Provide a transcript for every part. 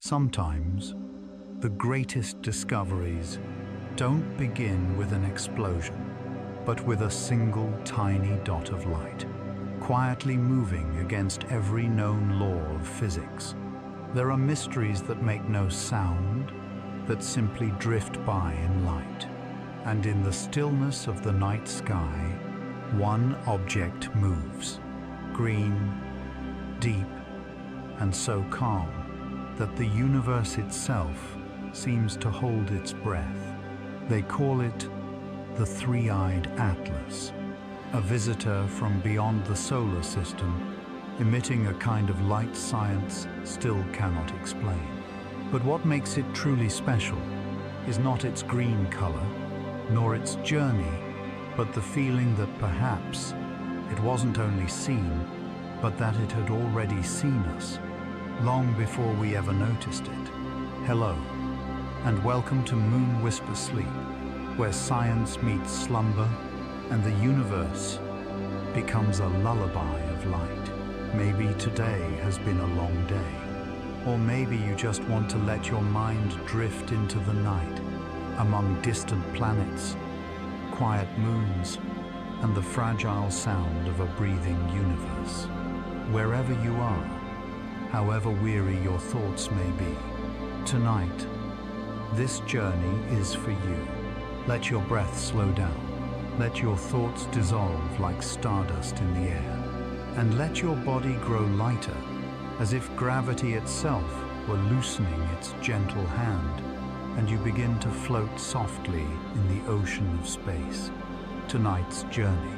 Sometimes, the greatest discoveries don't begin with an explosion, but with a single tiny dot of light, quietly moving against every known law of physics. There are mysteries that make no sound, that simply drift by in light. And in the stillness of the night sky, one object moves, green, deep, and so calm that the universe itself seems to hold its breath. They call it the three-eyed Atlas, a visitor from beyond the solar system, emitting a kind of light science still cannot explain. But what makes it truly special is not its green color, nor its journey, but the feeling that perhaps it wasn't only seen, but that it had already seen us, long before we ever noticed it. Hello, and welcome to Moon Whisper Sleep, where science meets slumber and the universe becomes a lullaby of light. Maybe today has been a long day, or maybe you just want to let your mind drift into the night, among distant planets, quiet moons, and the fragile sound of a breathing universe. Wherever you are, however weary your thoughts may be, tonight, this journey is for you. Let your breath slow down. Let your thoughts dissolve like stardust in the air. And let your body grow lighter, as if gravity itself were loosening its gentle hand, and you begin to float softly in the ocean of space. Tonight's journey.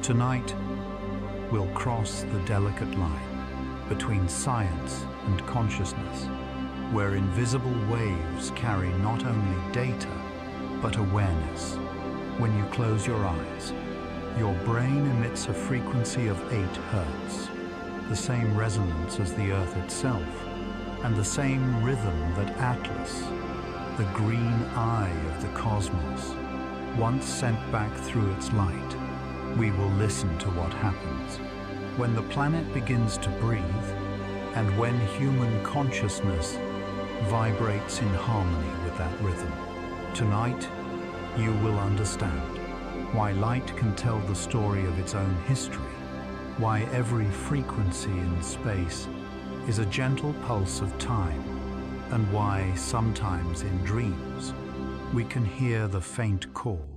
Tonight, we'll cross the delicate line between science and consciousness, where invisible waves carry not only data, but awareness. When you close your eyes, your brain emits a frequency of 8 Hertz, the same resonance as the Earth itself, and the same rhythm that Atlas, the green eye of the cosmos, once sent back through its light. We will listen to what happens when the planet begins to breathe, and when human consciousness vibrates in harmony with that rhythm. Tonight, you will understand why light can tell the story of its own history, why every frequency in space is a gentle pulse of time, and why sometimes in dreams we can hear the faint call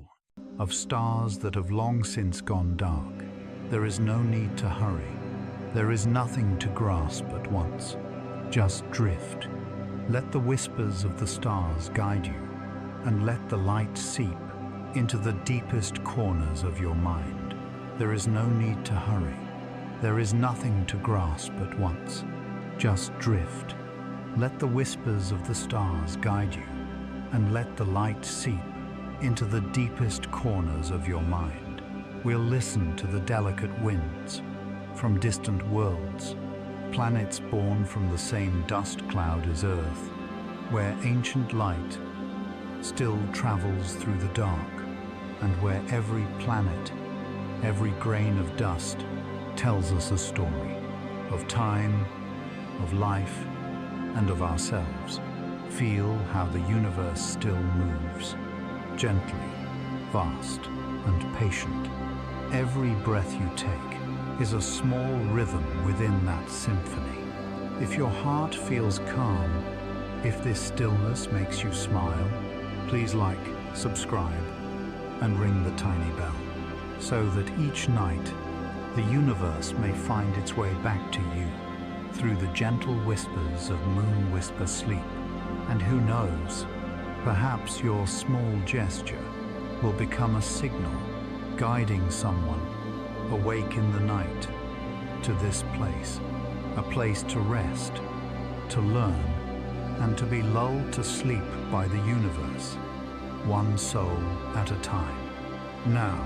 of stars that have long since gone dark. There is no need to hurry. There is nothing to grasp at once. Just drift. Let the whispers of the stars guide you, and let the light seep into the deepest corners of your mind. There is no need to hurry. There is nothing to grasp at once. Just drift. Let the whispers of the stars guide you, and let the light seep into the deepest corners of your mind. We'll listen to the delicate winds from distant worlds, planets born from the same dust cloud as Earth, where ancient light still travels through the dark, and where every planet, every grain of dust, tells us a story of time, of life, and of ourselves. Feel how the universe still moves, gently, vast, and patient. Every breath you take is a small rhythm within that symphony. If your heart feels calm, if this stillness makes you smile, please like, subscribe, and ring the tiny bell, so that each night the universe may find its way back to you through the gentle whispers of Moon Whisper Sleep. And who knows, perhaps your small gesture will become a signal guiding someone awake in the night to this place, a place to rest, to learn, and to be lulled to sleep by the universe, one soul at a time. Now,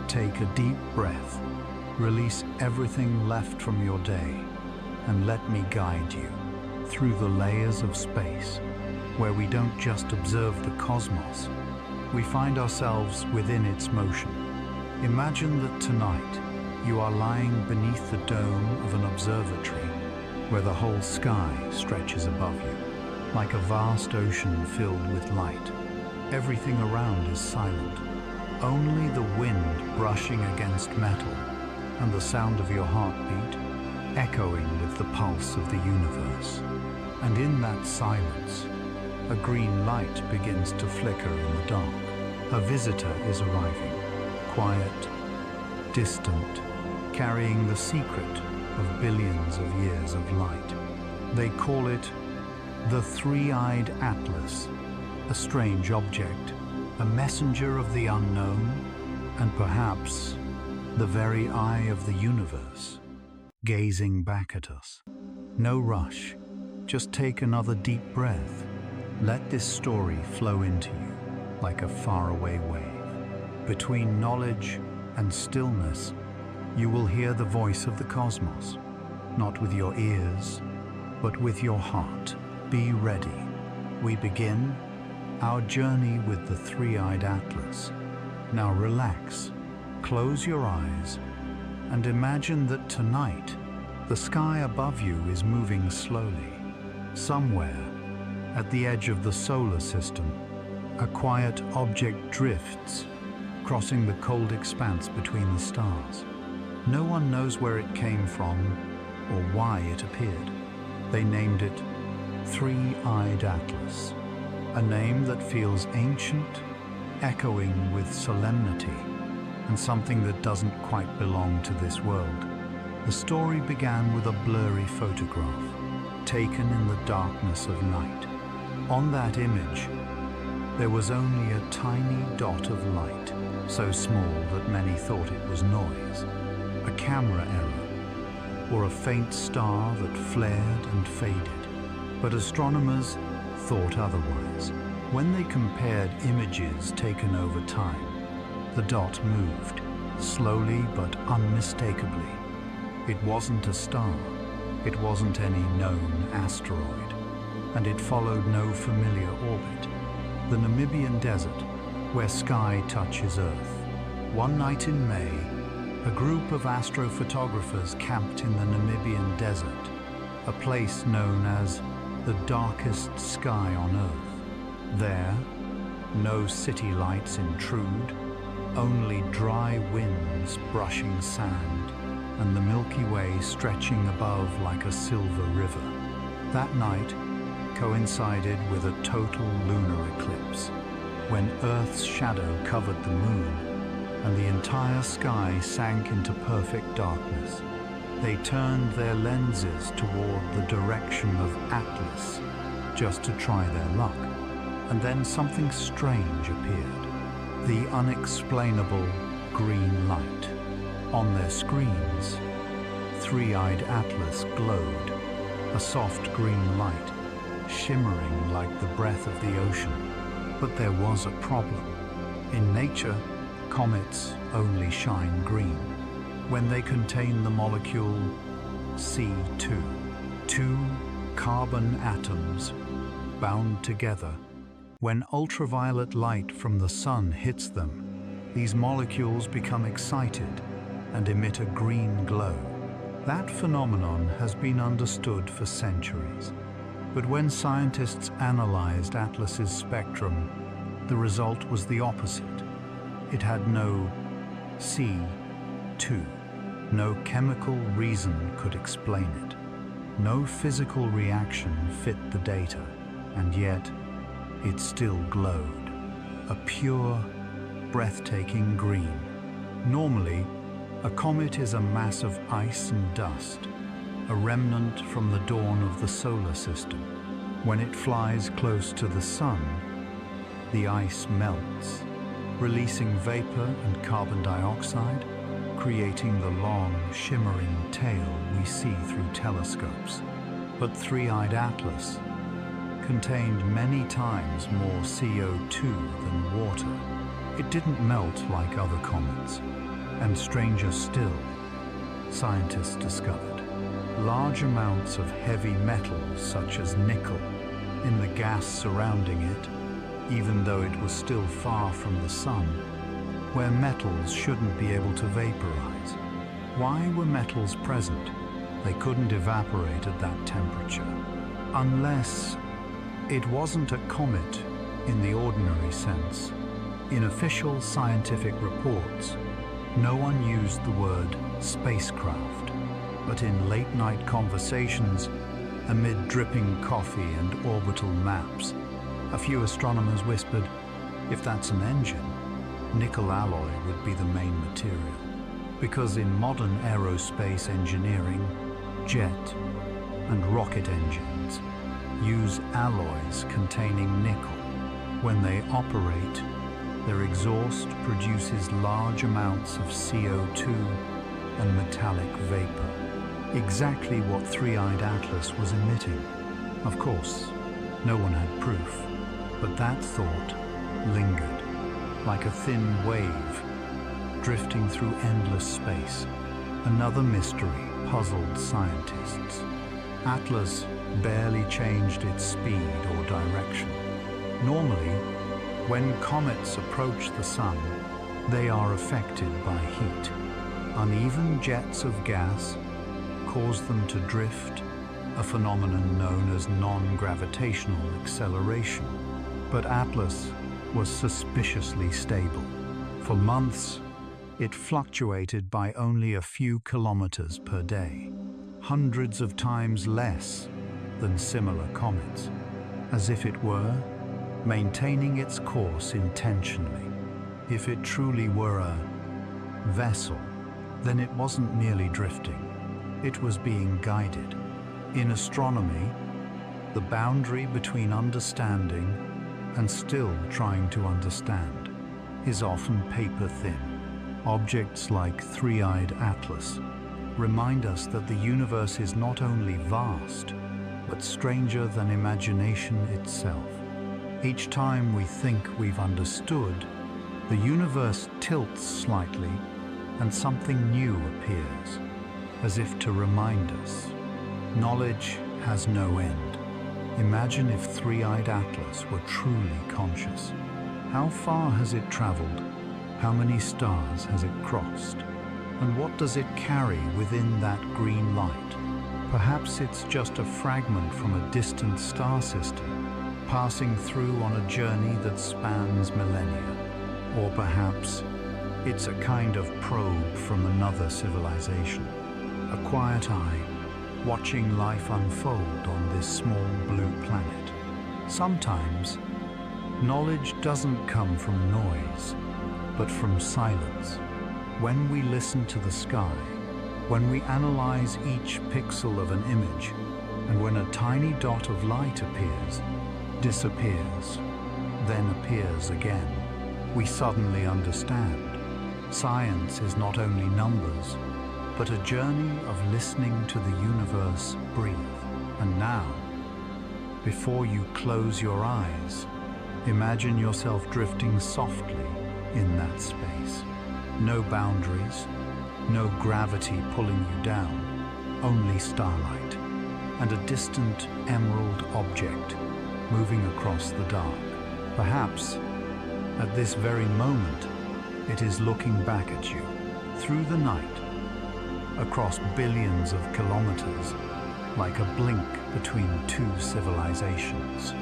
take a deep breath, release everything left from your day, and let me guide you through the layers of space, where we don't just observe the cosmos, we find ourselves within its motion. Imagine that tonight you are lying beneath the dome of an observatory, where the whole sky stretches above you. like a vast ocean filled with light. Everything around is silent. Only the wind brushing against metal and the sound of your heartbeat echoing with the pulse of the universe. And in that silence, a green light begins to flicker in the dark. A visitor is arriving, quiet, distant, carrying the secret of billions of years of light. They call it the three-eyed Atlas, a strange object, a messenger of the unknown, and perhaps the very eye of the universe, gazing back at us. No rush, just take another deep breath. Let this story flow into you like a faraway wave. Between knowledge and stillness, you will hear the voice of the cosmos, not with your ears, but with your heart. Be ready. We begin our journey with the three-eyed Atlas. Now relax, close your eyes, and imagine that tonight the sky above you is moving slowly. Somewhere at the edge of the solar system, a quiet object drifts, crossing the cold expanse between the stars. No one knows where it came from or why it appeared. They named it Three-Eyed Atlas, a name that feels ancient, echoing with solemnity, and something that doesn't quite belong to this world. The story began with a blurry photograph, taken in the darkness of night. On that image, there was only a tiny dot of light, so small that many thought it was noise, a camera error, or a faint star that flared and faded. But astronomers thought otherwise. When they compared images taken over time, the dot moved, slowly but unmistakably. It wasn't a star, it wasn't any known asteroid, and it followed no familiar orbit. The Namibian desert, where sky touches Earth. One night in May, a group of astrophotographers camped in the Namibian desert, a place known as the darkest sky on Earth. There, no city lights intrude, only dry winds brushing sand, and the Milky Way stretching above like a silver river. That night coincided with a total lunar eclipse, when Earth's shadow covered the moon, and the entire sky sank into perfect darkness. They turned their lenses toward the direction of Atlas, just to try their luck. And then something strange appeared. The unexplainable green light. On their screens, Three-Eyed Atlas glowed, a soft green light, shimmering like the breath of the ocean. But there was a problem. In nature, comets only shine green when they contain the molecule C2, two carbon atoms bound together. When ultraviolet light from the sun hits them, these molecules become excited and emit a green glow. That phenomenon has been understood for centuries. But when scientists analyzed Atlas's spectrum, the result was the opposite. It had no C2. No chemical reason could explain it. No physical reaction fit the data, and yet it still glowed. A pure, breathtaking green. Normally, a comet is a mass of ice and dust, a remnant from the dawn of the solar system. When it flies close to the sun, the ice melts, releasing vapor and carbon dioxide, creating the long, shimmering tail we see through telescopes. But Three-Eyed Atlas contained many times more CO2 than water. It didn't melt like other comets. And stranger still, scientists discovered large amounts of heavy metals such as nickel in the gas surrounding it, even though it was still far from the sun, where metals shouldn't be able to vaporize. Why were metals present? They couldn't evaporate at that temperature. Unless It wasn't a comet in the ordinary sense. In official scientific reports, no one used the word spacecraft, but in late-night conversations, amid dripping coffee and orbital maps, a few astronomers whispered, if that's an engine, nickel alloy would be the main material. Because in modern aerospace engineering, jet and rocket engines use alloys containing nickel. When they operate, their exhaust produces large amounts of CO2 and metallic vapor, exactly what Three-Eyed Atlas was emitting. Of course, no one had proof, but that thought lingered, like a thin wave drifting through endless space. Another mystery puzzled scientists. Atlas barely changed its speed or direction. Normally, when comets approach the Sun, they are affected by heat. Uneven jets of gas cause them to drift, a phenomenon known as non-gravitational acceleration. But Atlas was suspiciously stable. For months, it fluctuated by only a few kilometers per day, hundreds of times less than similar comets, as if it were maintaining its course intentionally. If it truly were a vessel, then it wasn't merely drifting, it was being guided. In astronomy, the boundary between understanding and still trying to understand is often paper-thin. Objects like Three-Eyed Atlas remind us that the universe is not only vast, but stranger than imagination itself. Each time we think we've understood, the universe tilts slightly and something new appears, as if to remind us. Knowledge has no end. Imagine if Three-Eyed Atlas were truly conscious. How far has it traveled? How many stars has it crossed? And what does it carry within that green light? Perhaps it's just a fragment from a distant star system, passing through on a journey that spans millennia. Or perhaps it's a kind of probe from another civilization, a quiet eye watching life unfold on this small blue planet. Sometimes, knowledge doesn't come from noise, but from silence. When we listen to the sky, when we analyze each pixel of an image, and when a tiny dot of light appears, disappears, then appears again, we suddenly understand. Science is not only numbers, but a journey of listening to the universe breathe. And now, before you close your eyes, imagine yourself drifting softly in that space. No boundaries, no gravity pulling you down, only starlight, and a distant emerald object moving across the dark. Perhaps, at this very moment, it is looking back at you, through the night, across billions of kilometers, like a blink between two civilizations.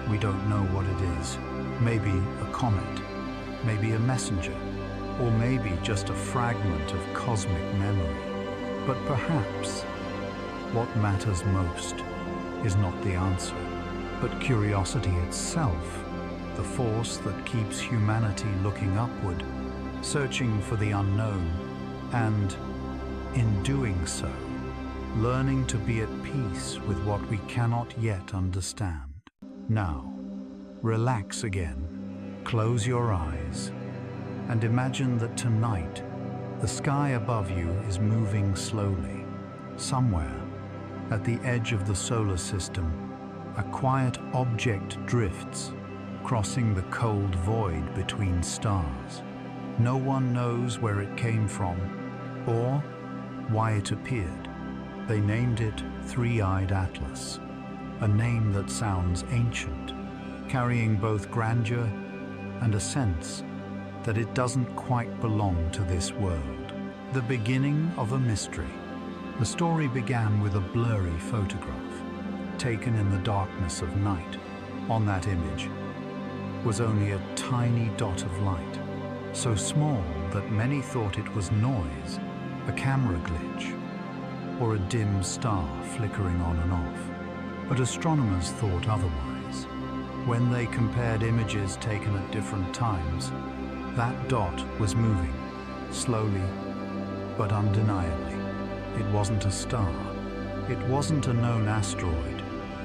We don't know what it is. Maybe a comet, maybe a messenger, or maybe just a fragment of cosmic memory. But perhaps what matters most is not the answer, but curiosity itself, the force that keeps humanity looking upward, searching for the unknown, and, in doing so, learning to be at peace with what we cannot yet understand. Now, relax again, close your eyes, and imagine that tonight, the sky above you is moving slowly. Somewhere, at the edge of the solar system, a quiet object drifts, crossing the cold void between stars. No one knows where it came from, or why it appeared. They named it Three-Eyed Atlas, a name that sounds ancient, carrying both grandeur and a sense that it doesn't quite belong to this world. The beginning of a mystery. The story began with a blurry photograph, taken in the darkness of night. On that image was only a tiny dot of light, so small that many thought it was noise, a camera glitch, or a dim star flickering on and off. But astronomers thought otherwise. When they compared images taken at different times, that dot was moving, slowly but undeniably. It wasn't a star, it wasn't a known asteroid,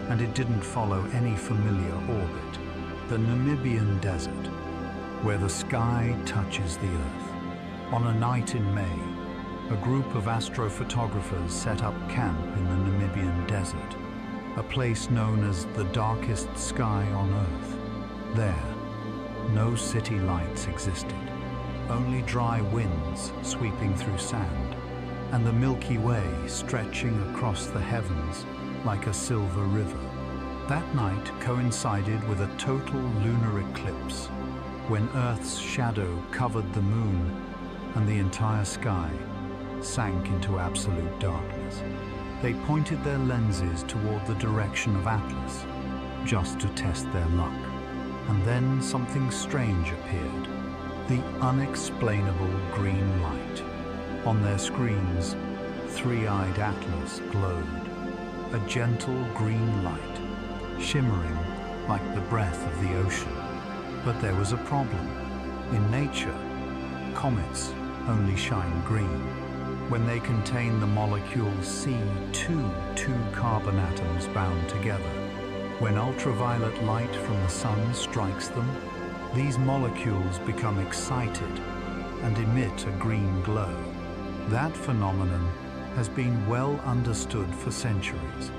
and it didn't follow any familiar orbit. The Namibian desert, where the sky touches the earth. On a night in May, a group of astrophotographers set up camp in the Namibian desert, a place known as the darkest sky on Earth. There, no city lights existed, only dry winds sweeping through sand, and the Milky Way stretching across the heavens like a silver river. That night coincided with a total lunar eclipse, when Earth's shadow covered the moon and the entire sky sank into absolute darkness. They pointed their lenses toward the direction of Atlas, just to test their luck. And then something strange appeared, the unexplainable green light. On their screens, three-eyed Atlas glowed, a gentle green light, shimmering like the breath of the ocean. But there was a problem. In nature, comets only shine green when they contain the molecule C2, two carbon atoms bound together. When ultraviolet light from the sun strikes them, these molecules become excited and emit a green glow. That phenomenon has been well understood for centuries.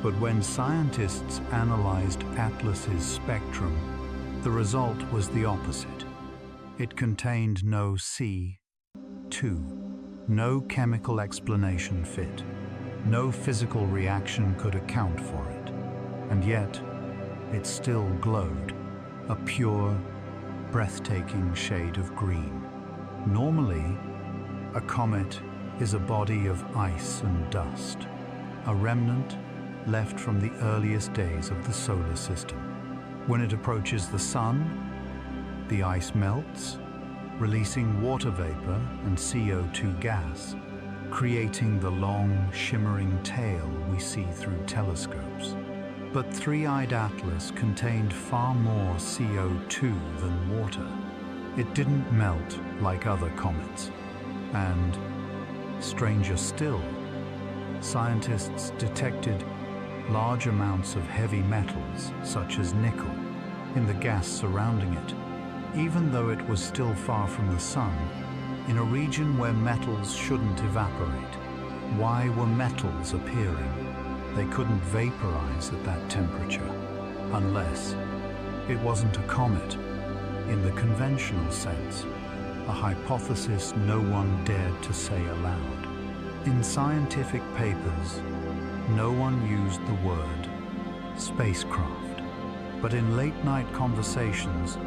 But when scientists analyzed Atlas's spectrum, the result was the opposite. It contained no C2. No chemical explanation fit. No physical reaction could account for it. And yet, it still glowed, a pure, breathtaking shade of green. Normally, a comet is a body of ice and dust, a remnant left from the earliest days of the solar system. When it approaches the sun, the ice melts, releasing water vapor and CO2 gas, creating the long, shimmering tail we see through telescopes. But three-eyed Atlas contained far more CO2 than water. It didn't melt like other comets. And, stranger still, scientists detected large amounts of heavy metals, such as nickel, in the gas surrounding it, even though it was still far from the sun, in a region where metals shouldn't evaporate. Why were metals appearing? They couldn't vaporize at that temperature, unless it wasn't a comet, in the conventional sense, a hypothesis no one dared to say aloud. In scientific papers, no one used the word spacecraft, but in late-night conversations,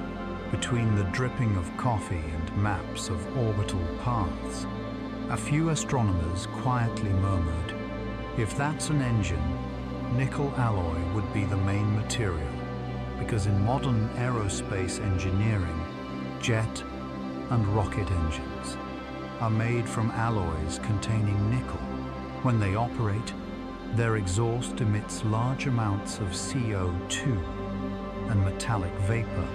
between the dripping of coffee and maps of orbital paths, a few astronomers quietly murmured, "If that's an engine, nickel alloy would be the main material, because in modern aerospace engineering, jet and rocket engines are made from alloys containing nickel. When they operate, their exhaust emits large amounts of CO2 and metallic vapor,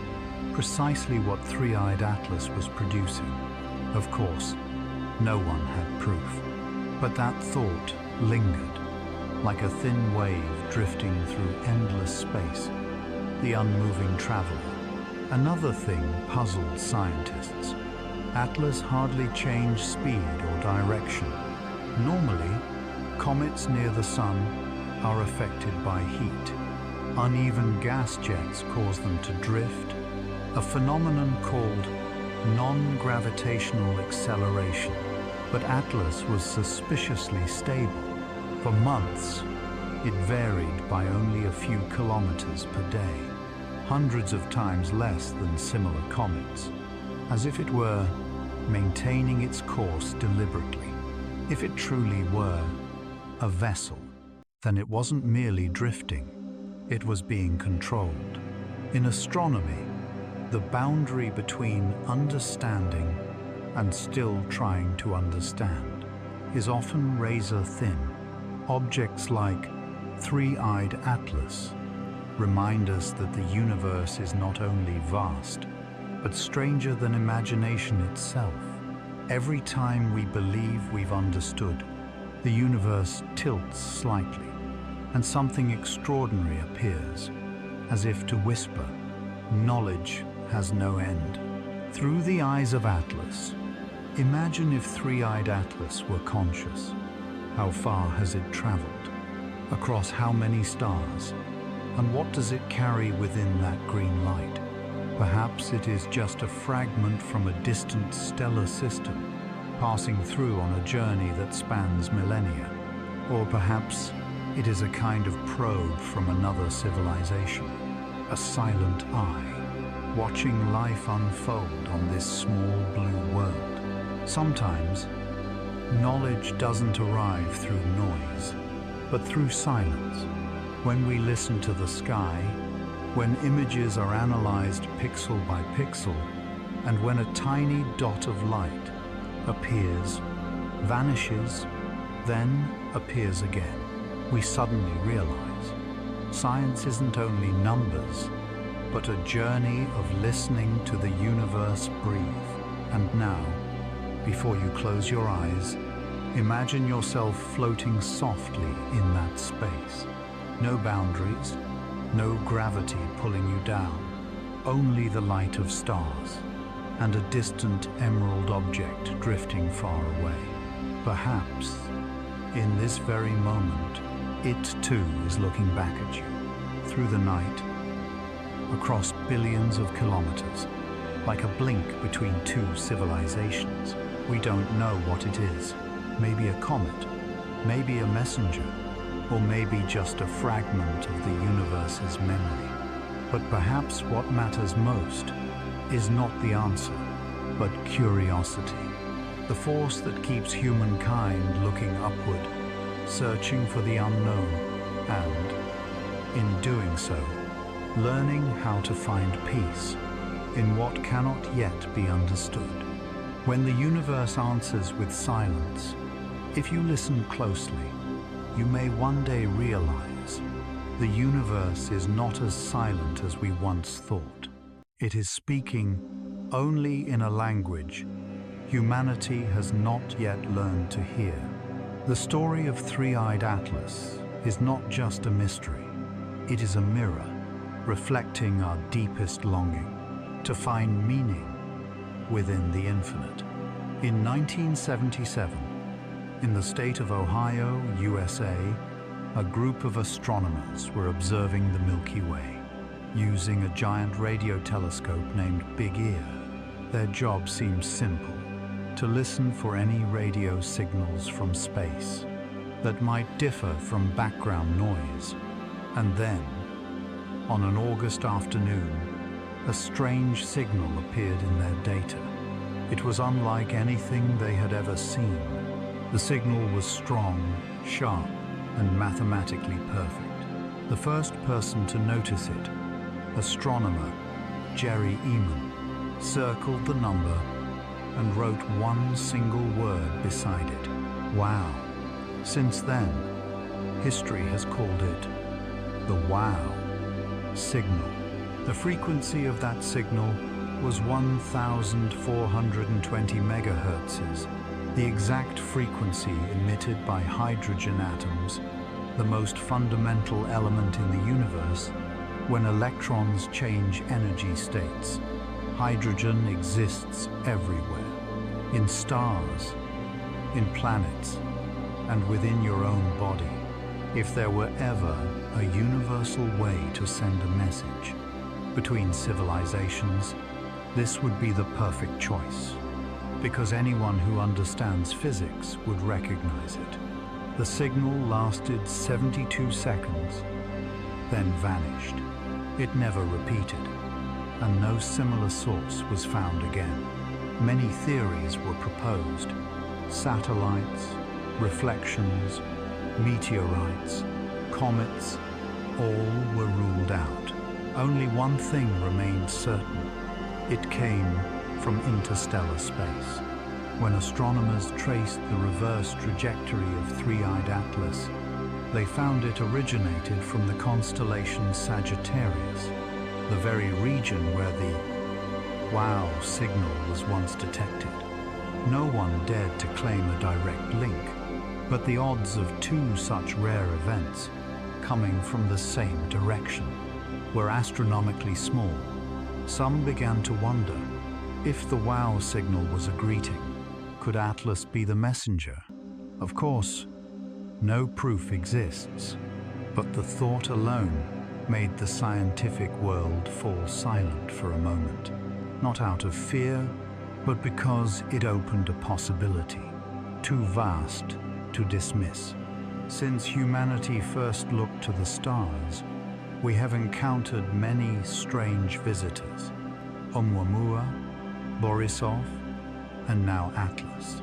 precisely what three-eyed Atlas was producing." Of course, no one had proof, but that thought lingered, like a thin wave drifting through endless space, the unmoving traveler. Another thing puzzled scientists. Atlas hardly changed speed or direction. Normally, comets near the sun are affected by heat. Uneven gas jets cause them to drift, a phenomenon called non-gravitational acceleration. But Atlas was suspiciously stable. For months, it varied by only a few kilometers per day, hundreds of times less than similar comets, as if it were maintaining its course deliberately. If it truly were a vessel, then it wasn't merely drifting, it was being controlled. In astronomy, the boundary between understanding and still trying to understand is often razor thin. Objects like three-eyed Atlas remind us that the universe is not only vast, but stranger than imagination itself. Every time we believe we've understood, the universe tilts slightly, and something extraordinary appears, as if to whisper, knowledge has no end. Through the eyes of Atlas, imagine if three-eyed Atlas were conscious. How far has it traveled? Across how many stars? And what does it carry within that green light? Perhaps it is just a fragment from a distant stellar system, passing through on a journey that spans millennia. Or perhaps it is a kind of probe from another civilization, a silent eye, watching life unfold on this small blue world. Sometimes, knowledge doesn't arrive through noise, but through silence. When we listen to the sky, when images are analyzed pixel by pixel, and when a tiny dot of light appears, vanishes, then appears again, we suddenly realize science isn't only numbers, but a journey of listening to the universe breathe. And now, before you close your eyes, imagine yourself floating softly in that space. No boundaries, no gravity pulling you down, only the light of stars and a distant emerald object drifting far away. Perhaps, in this very moment, it too is looking back at you, through the night, across billions of kilometers, like a blink between two civilizations. We don't know what it is. Maybe a comet, maybe a messenger, or maybe just a fragment of the universe's memory. But perhaps what matters most is not the answer, but curiosity, the force that keeps humankind looking upward, searching for the unknown, and, in doing so, learning how to find peace in what cannot yet be understood. When the universe answers with silence, if you listen closely, you may one day realize the universe is not as silent as we once thought. It is speaking only in a language humanity has not yet learned to hear. The story of three-eyed Atlas is not just a mystery. It is a mirror reflecting our deepest longing to find meaning within the infinite. In 1977, in the state of Ohio, USA, a group of astronomers were observing the Milky Way using a giant radio telescope named Big Ear. Their job seemed simple: to listen for any radio signals from space that might differ from background noise. And then, on an August afternoon, a strange signal appeared in their data. It was unlike anything they had ever seen. The signal was strong, sharp, and mathematically perfect. The first person to notice it, astronomer Jerry Eman, circled the number and wrote one single word beside it: wow. Since then, history has called it the wow signal. The frequency of that signal was 1,420 megahertzes, the exact frequency emitted by hydrogen atoms, the most fundamental element in the universe. When electrons change energy states, hydrogen exists everywhere, in stars, in planets, and within your own body. If there were ever a universal way to send a message between civilizations, this would be the perfect choice, because anyone who understands physics would recognize it. The signal lasted 72 seconds, then vanished. It never repeated, and no similar source was found again. Many theories were proposed: satellites, reflections, meteorites, comets, all were ruled out. Only one thing remained certain. It came from interstellar space. When astronomers traced the reverse trajectory of Three-Eyed Atlas, they found it originated from the constellation Sagittarius, the very region where the wow signal was once detected. No one dared to claim a direct link, but the odds of two such rare events coming from the same direction were astronomically small. Some began to wonder if the wow signal was a greeting. Could Atlas be the messenger? Of course, no proof exists, but the thought alone made the scientific world fall silent for a moment, not out of fear, but because it opened a possibility, too vast to dismiss. Since humanity first looked to the stars, we have encountered many strange visitors: Oumuamua, Borisov, and now Atlas.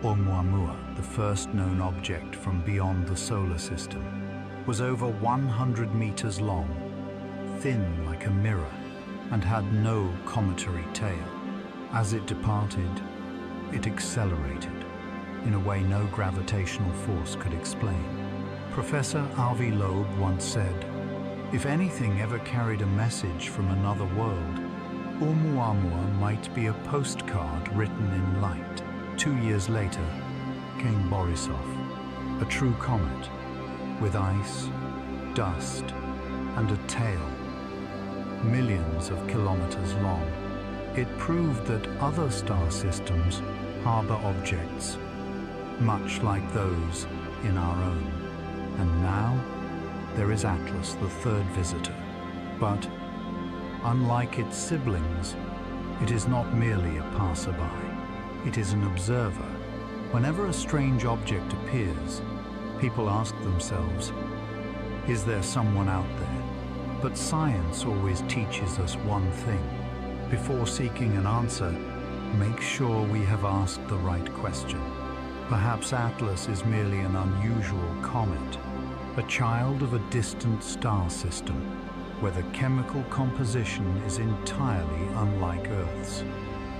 Oumuamua, the first known object from beyond the solar system, was over 100 meters long, thin like a mirror, and had no cometary tail. As it departed, it accelerated in a way no gravitational force could explain. Professor Avi Loeb once said, "If anything ever carried a message from another world, Oumuamua might be a postcard written in light." 2 years later came Borisov, a true comet, with ice, dust, and a tail, millions of kilometers long. It proved that other star systems harbor objects much like those in our own. And now there is Atlas, the third visitor. But unlike its siblings, it is not merely a passerby. It is an observer. Whenever a strange object appears, people ask themselves, is there someone out there? But science always teaches us one thing. Before seeking an answer, make sure we have asked the right question. Perhaps Atlas is merely an unusual comet, a child of a distant star system, where the chemical composition is entirely unlike Earth's.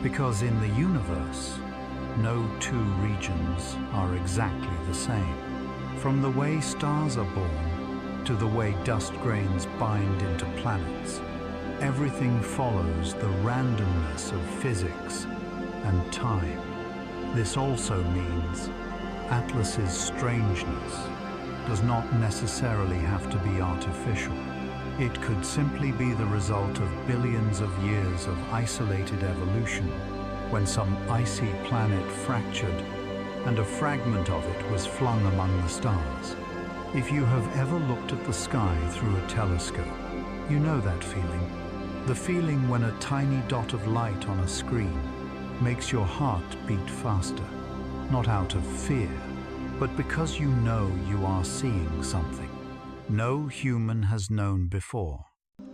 Because in the universe, no two regions are exactly the same. From the way stars are born to the way dust grains bind into planets, everything follows the randomness of physics and time. This also means Atlas's strangeness does not necessarily have to be artificial. It could simply be the result of billions of years of isolated evolution, when some icy planet fractured and a fragment of it was flung among the stars. If you have ever looked at the sky through a telescope, you know that feeling. The feeling when a tiny dot of light on a screen makes your heart beat faster, not out of fear, but because you know you are seeing something no human has known before.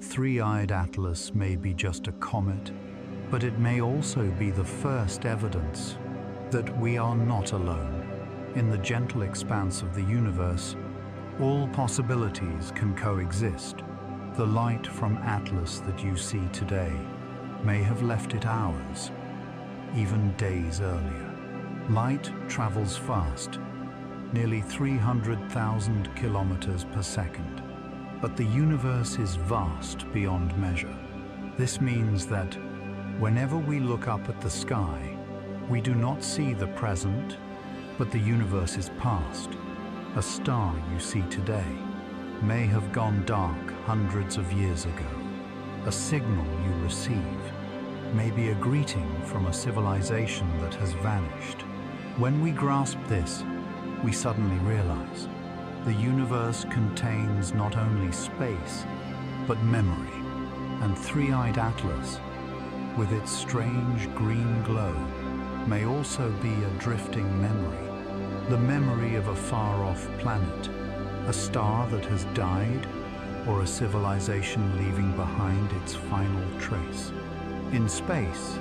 Three-Eyed Atlas may be just a comet, but it may also be the first evidence that we are not alone. In the gentle expanse of the universe, all possibilities can coexist. The light from Atlas that you see today may have left it hours, even days earlier. Light travels fast, nearly 300,000 kilometers per second, but the universe is vast beyond measure. This means that whenever we look up at the sky, we do not see the present, but the universe's past. A star you see today may have gone dark hundreds of years ago. A signal you receive may be a greeting from a civilization that has vanished. When we grasp this, we suddenly realize the universe contains not only space, but memory. And Three-Eyed Atlas, with its strange green glow, may also be a drifting memory, the memory of a far-off planet, a star that has died, or a civilization leaving behind its final trace. In space,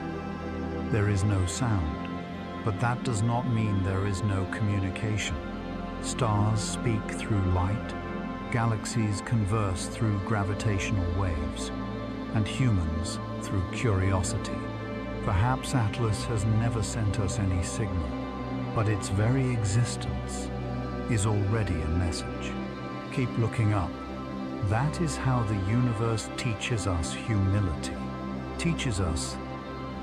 there is no sound, but that does not mean there is no communication. Stars speak through light, Galaxies converse through gravitational waves, and humans through curiosity. Perhaps Atlas has never sent us any signal, but its very existence is already a message. Keep looking up. That is how the universe teaches us humility. Teaches us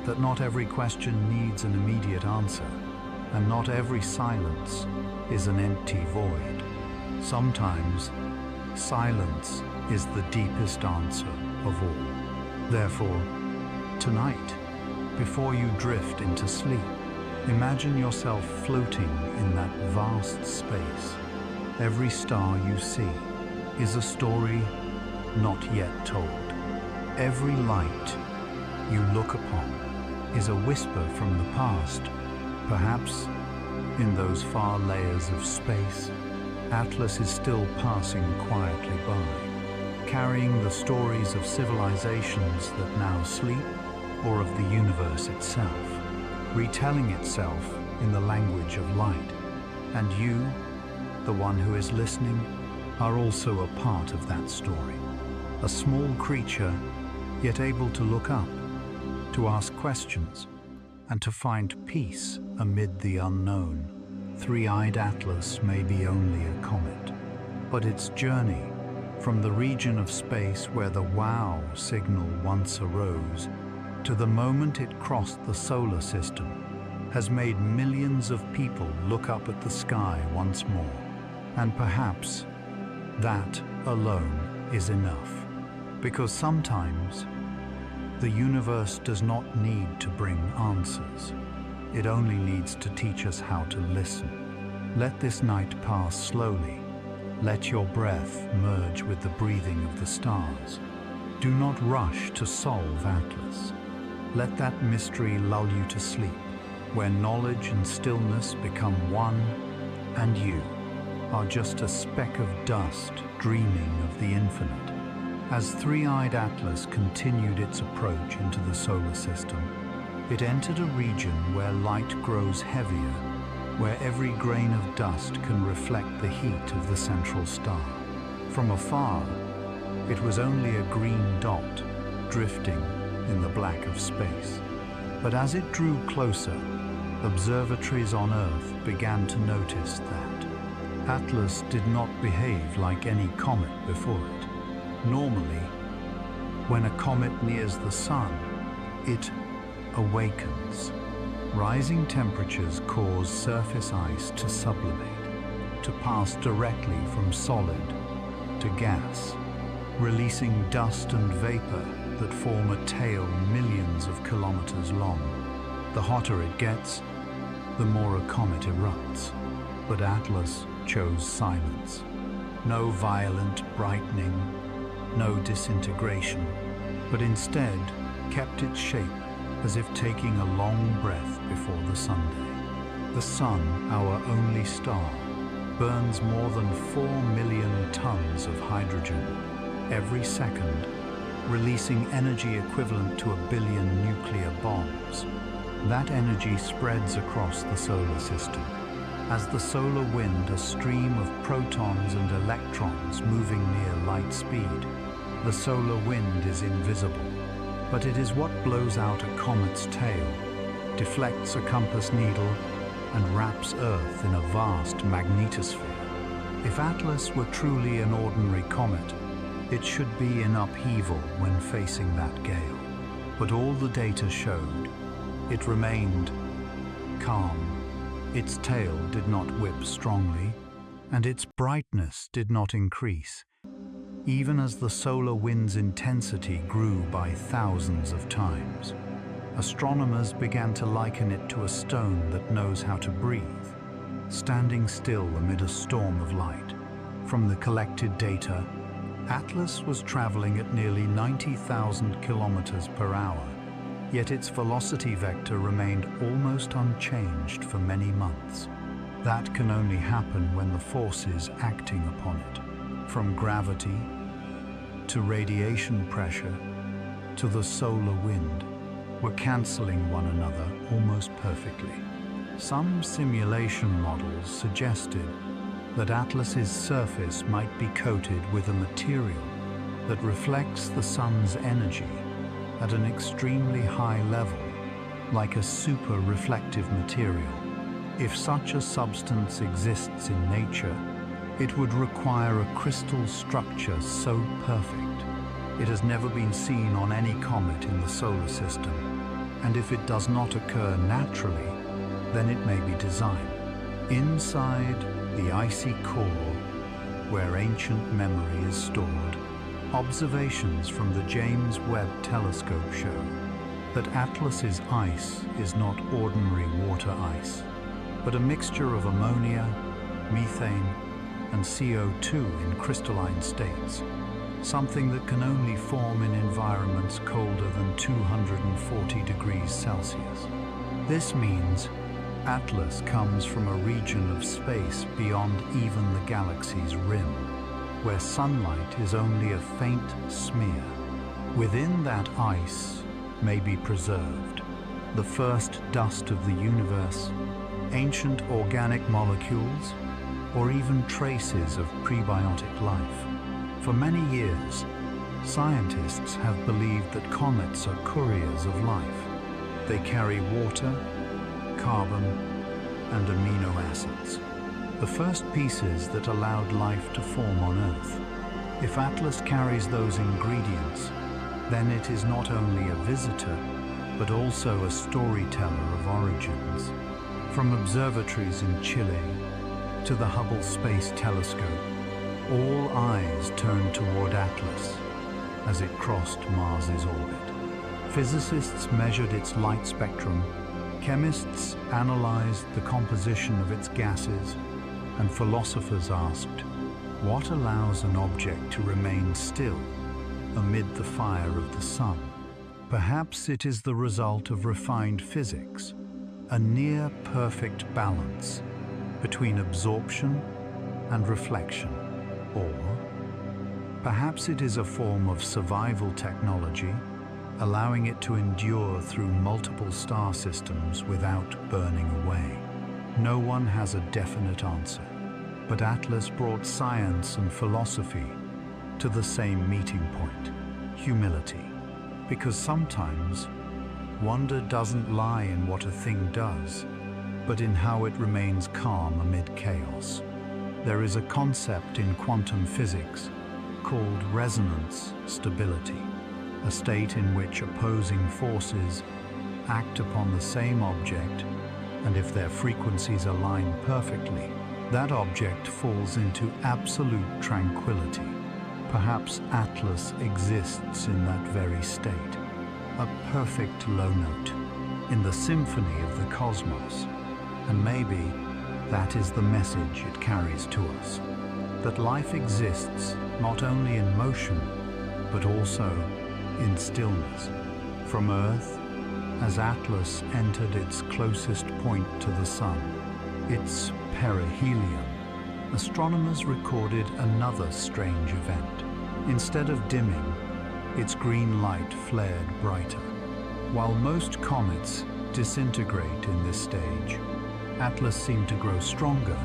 that not every question needs an immediate answer, and not every silence is an empty void. Sometimes, silence is the deepest answer of all. Therefore, tonight, before you drift into sleep, imagine yourself floating in that vast space. Every star you see is a story not yet told. Every light you look upon is a whisper from the past. Perhaps in those far layers of space, Atlas is still passing quietly by, carrying the stories of civilizations that now sleep, or of the universe itself, retelling itself in the language of light. And you, the one who is listening, are also a part of that story. A small creature, yet able to look up, to ask questions, and to find peace amid the unknown. Three-eyed Atlas may be only a comet, but its journey from the region of space where the wow signal once arose to the moment it crossed the solar system has made millions of people look up at the sky once more. And perhaps that alone is enough, because sometimes the universe does not need to bring answers. It only needs to teach us how to listen. Let this night pass slowly. Let your breath merge with the breathing of the stars. Do not rush to solve Atlas. Let that mystery lull you to sleep, where knowledge and stillness become one, and you are just a speck of dust dreaming of the infinite. As three-eyed Atlas continued its approach into the solar system, it entered a region where light grows heavier, where every grain of dust can reflect the heat of the central star. From afar, it was only a green dot drifting in the black of space. But as it drew closer, observatories on Earth began to notice that Atlas did not behave like any comet before it. Normally, when a comet nears the Sun, it awakens. Rising temperatures cause surface ice to sublimate, to pass directly from solid to gas, releasing dust and vapor that form a tail millions of kilometers long. The hotter it gets, the more a comet erupts. But Atlas chose silence. No violent brightening, no disintegration, but instead kept its shape as if taking a long breath before the Sunday. The Sun, our only star, burns more than 4 million tons of hydrogen every second, releasing energy equivalent to 1 billion nuclear bombs. That energy spreads across the solar system. As the solar wind, a stream of protons and electrons moving near light speed. The solar wind is invisible, but it is what blows out a comet's tail, deflects a compass needle, and wraps Earth in a vast magnetosphere. If Atlas were truly an ordinary comet, it should be in upheaval when facing that gale. But all the data showed it remained calm. Its tail did not whip strongly, and its brightness did not increase, even as the solar wind's intensity grew by thousands of times. Astronomers began to liken it to a stone that knows how to breathe, standing still amid a storm of light. From the collected data, Atlas was traveling at nearly 90,000 kilometers per hour, yet its velocity vector remained almost unchanged for many months. That can only happen when the forces acting upon it, from gravity to radiation pressure to the solar wind, were cancelling one another almost perfectly. Some simulation models suggested that Atlas's surface might be coated with a material that reflects the sun's energy at an extremely high level, like a super-reflective material. If such a substance exists in nature, it would require a crystal structure so perfect it has never been seen on any comet in the solar system. And if it does not occur naturally, then it may be designed. Inside the icy core, where ancient memory is stored, observations from the James Webb Telescope show that Atlas's ice is not ordinary water ice, but a mixture of ammonia, methane, and CO2 in crystalline states, something that can only form in environments colder than 240 degrees Celsius. This means Atlas comes from a region of space beyond even the galaxy's rim, where sunlight is only a faint smear. Within that ice may be preserved the first dust of the universe, ancient organic molecules, or even traces of prebiotic life. For many years, scientists have believed that comets are couriers of life. They carry water, carbon, and amino acids, the first pieces that allowed life to form on Earth. If Atlas carries those ingredients, then it is not only a visitor, but also a storyteller of origins. From observatories in Chile to the Hubble Space Telescope, all eyes turned toward Atlas as it crossed Mars's orbit. Physicists measured its light spectrum, chemists analyzed the composition of its gases, and philosophers asked, what allows an object to remain still amid the fire of the sun? Perhaps it is the result of refined physics, a near-perfect balance between absorption and reflection. Or perhaps it is a form of survival technology, allowing it to endure through multiple star systems without burning away. No one has a definite answer, but Atlas brought science and philosophy to the same meeting point: humility. Because sometimes wonder doesn't lie in what a thing does, but in how it remains calm amid chaos. There is a concept in quantum physics called resonance stability, a state in which opposing forces act upon the same object, and if their frequencies align perfectly, that object falls into absolute tranquility. Perhaps Atlas exists in that very state, a perfect low note in the symphony of the cosmos. And maybe that is the message it carries to us, that life exists not only in motion, but also in stillness. From Earth, as Atlas entered its closest point to the sun, its perihelion, astronomers recorded another strange event. Instead of dimming, its green light flared brighter. While most comets disintegrate in this stage, Atlas seemed to grow stronger,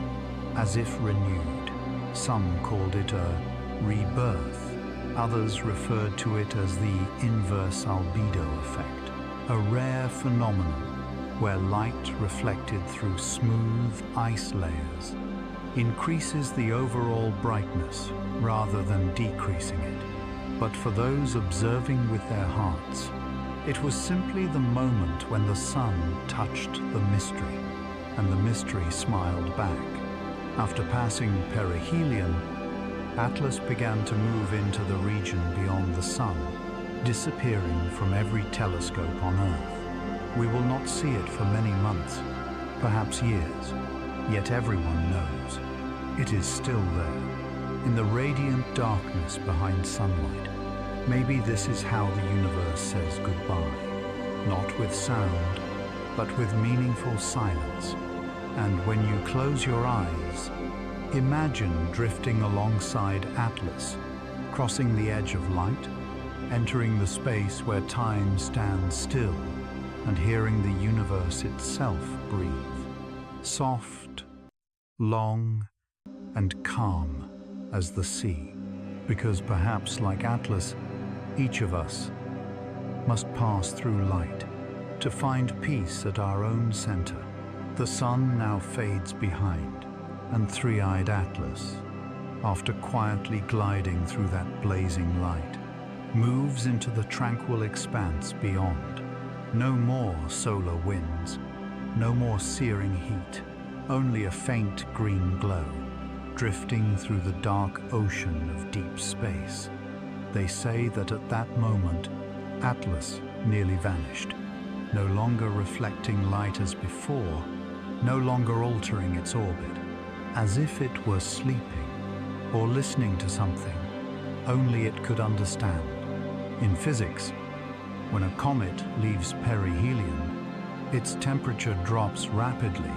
as if renewed. Some called it a rebirth. Others referred to it as the inverse albedo effect, a rare phenomenon where light reflected through smooth ice layers increases the overall brightness rather than decreasing it. But for those observing with their hearts, it was simply the moment when the sun touched the mystery, and the mystery smiled back. After passing perihelion, Atlas began to move into the region beyond the sun, disappearing from every telescope on Earth. We will not see it for many months, perhaps years, yet everyone knows it is still there, in the radiant darkness behind sunlight. Maybe this is how the universe says goodbye, not with sound, but with meaningful silence. And when you close your eyes, imagine drifting alongside Atlas, crossing the edge of light, entering the space where time stands still, and hearing the universe itself breathe. Soft, long, and calm as the sea. Because perhaps, like Atlas, each of us must pass through light to find peace at our own center. The sun now fades behind, and three-eyed Atlas, after quietly gliding through that blazing light, moves into the tranquil expanse beyond. No more solar winds, no more searing heat, only a faint green glow, drifting through the dark ocean of deep space. They say that at that moment, Atlas nearly vanished, no longer reflecting light as before, no longer altering its orbit, as if it were sleeping or listening to something only it could understand. In physics, when a comet leaves perihelion, its temperature drops rapidly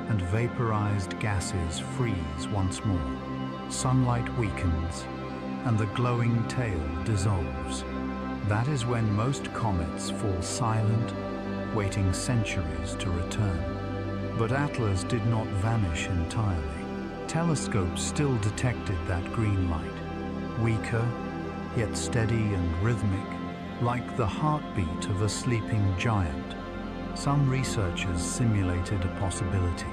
and vaporized gases freeze once more. Sunlight weakens and the glowing tail dissolves. That is when most comets fall silent, waiting centuries to return. But Atlas did not vanish entirely. Telescopes still detected that green light, weaker, yet steady and rhythmic, like the heartbeat of a sleeping giant. Some researchers simulated a possibility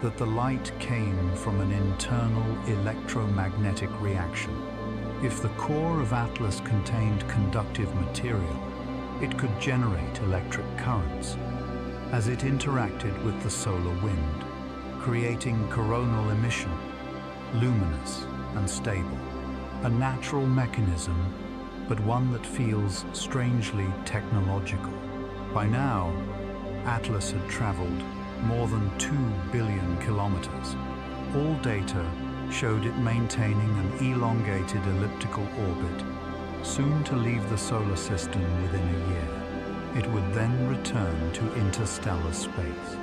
that the light came from an internal electromagnetic reaction. If the core of Atlas contained conductive material, it could generate electric currents as it interacted with the solar wind, creating coronal emission, luminous and stable. A natural mechanism, but one that feels strangely technological. By now, Atlas had traveled more than 2 billion kilometers. All data showed it maintaining an elongated elliptical orbit, soon to leave the solar system within a year. It would then return to interstellar space,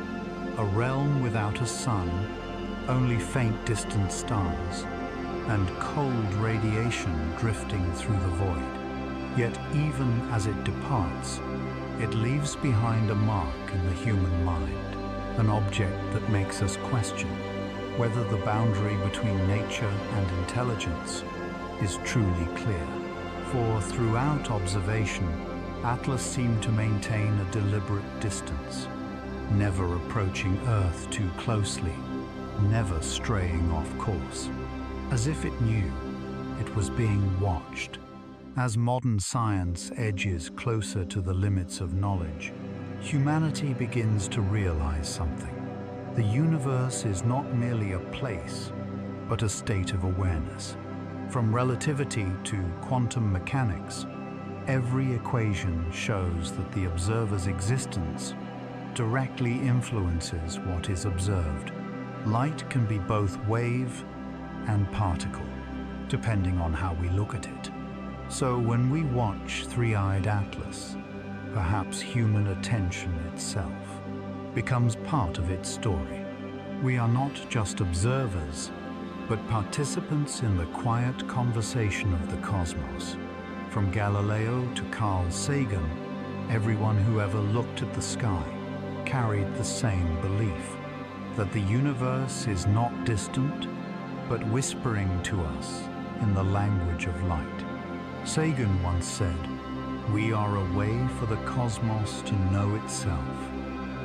a realm without a sun, only faint distant stars, and cold radiation drifting through the void. Yet even as it departs, it leaves behind a mark in the human mind, an object that makes us question whether the boundary between nature and intelligence is truly clear. For throughout observation, Atlas seemed to maintain a deliberate distance, never approaching Earth too closely, never straying off course, as if it knew it was being watched. As modern science edges closer to the limits of knowledge, humanity begins to realize something. The universe is not merely a place, but a state of awareness. From relativity to quantum mechanics, every equation shows that the observer's existence directly influences what is observed. Light can be both wave and particle, depending on how we look at it. So when we watch three-eyed Atlas, perhaps human attention itself becomes part of its story. We are not just observers, but participants in the quiet conversation of the cosmos. From Galileo to Carl Sagan, everyone who ever looked at the sky carried the same belief, that the universe is not distant, but whispering to us in the language of light. Sagan once said, "We are a way for the cosmos to know itself."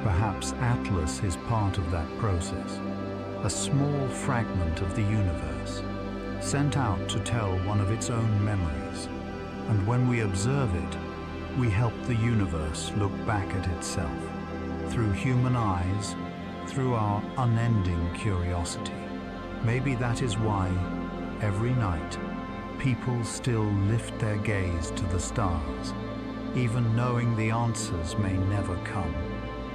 Perhaps Atlas is part of that process, a small fragment of the universe, sent out to tell one of its own memories. And when we observe it, we help the universe look back at itself, through human eyes, through our unending curiosity. Maybe that is why, every night, people still lift their gaze to the stars, even knowing the answers may never come.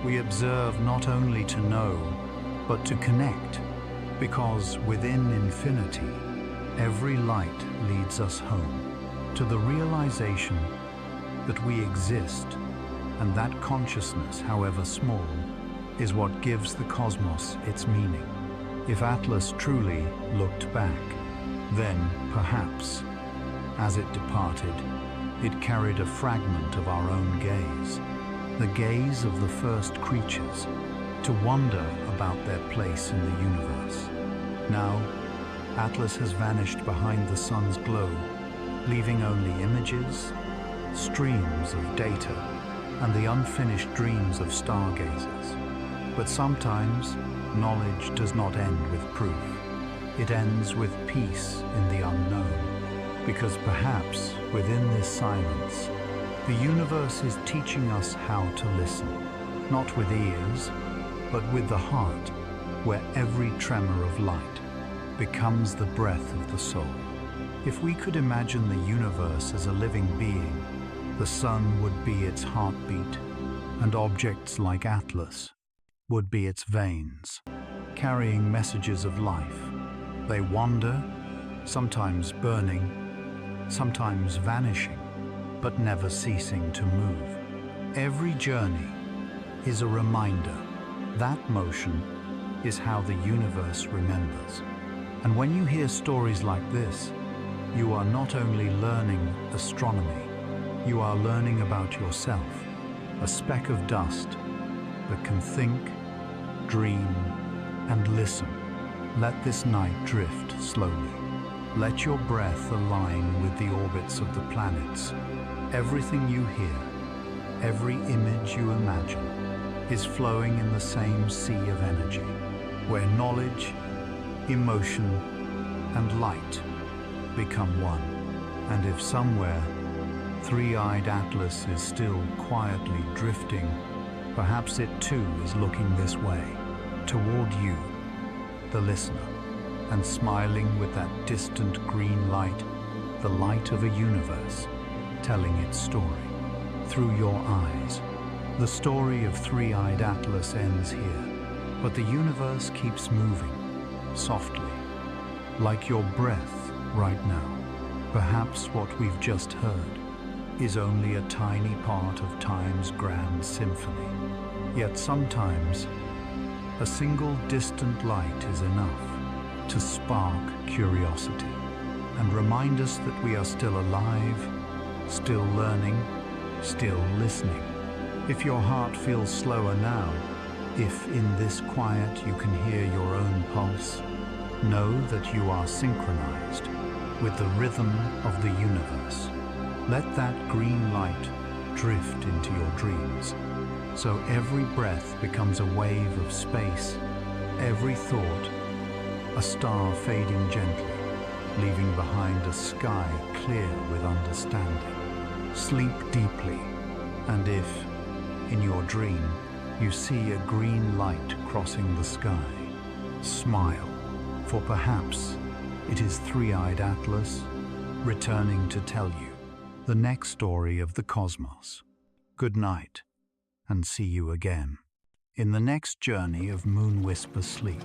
We observe not only to know, but to connect, because within infinity, every light leads us home, to the realization that we exist, and that consciousness, however small, is what gives the cosmos its meaning. If Atlas truly looked back, then perhaps, as it departed, it carried a fragment of our own gaze, the gaze of the first creatures, to wonder about their place in the universe. Now, Atlas has vanished behind the sun's glow, leaving only images, streams of data, and the unfinished dreams of stargazers. But sometimes, knowledge does not end with proof. It ends with peace in the unknown, because perhaps within this silence, the universe is teaching us how to listen, not with ears, but with the heart, where every tremor of light becomes the breath of the soul. If we could imagine the universe as a living being, the sun would be its heartbeat, and objects like Atlas would be its veins, carrying messages of life. They wander, sometimes burning, sometimes vanishing, but never ceasing to move. Every journey is a reminder. That motion is how the universe remembers. And when you hear stories like this, you are not only learning astronomy, you are learning about yourself, a speck of dust that can think, dream, and listen. Let this night drift slowly. Let your breath align with the orbits of the planets. Everything you hear, every image you imagine, is flowing in the same sea of energy, where knowledge, emotion, and light become one. And if somewhere, three-eyed Atlas is still quietly drifting, perhaps it too is looking this way, toward you, the listener, and smiling with that distant green light, the light of a universe, telling its story through your eyes. The story of three-eyed Atlas ends here, but the universe keeps moving, softly, like your breath right now. Perhaps what we've just heard is only a tiny part of time's grand symphony. Yet sometimes, a single distant light is enough to spark curiosity and remind us that we are still alive, still learning, still listening. If your heart feels slower now, if in this quiet you can hear your own pulse, know that you are synchronized with the rhythm of the universe. Let that green light drift into your dreams, so every breath becomes a wave of space, every thought a star fading gently, leaving behind a sky clear with understanding. Sleep deeply, and if, in your dream, you see a green light crossing the sky, smile, for perhaps it is three-eyed Atlas returning to tell you the next story of the cosmos. Good night, and see you again in the next journey of Moon Whisper Sleep.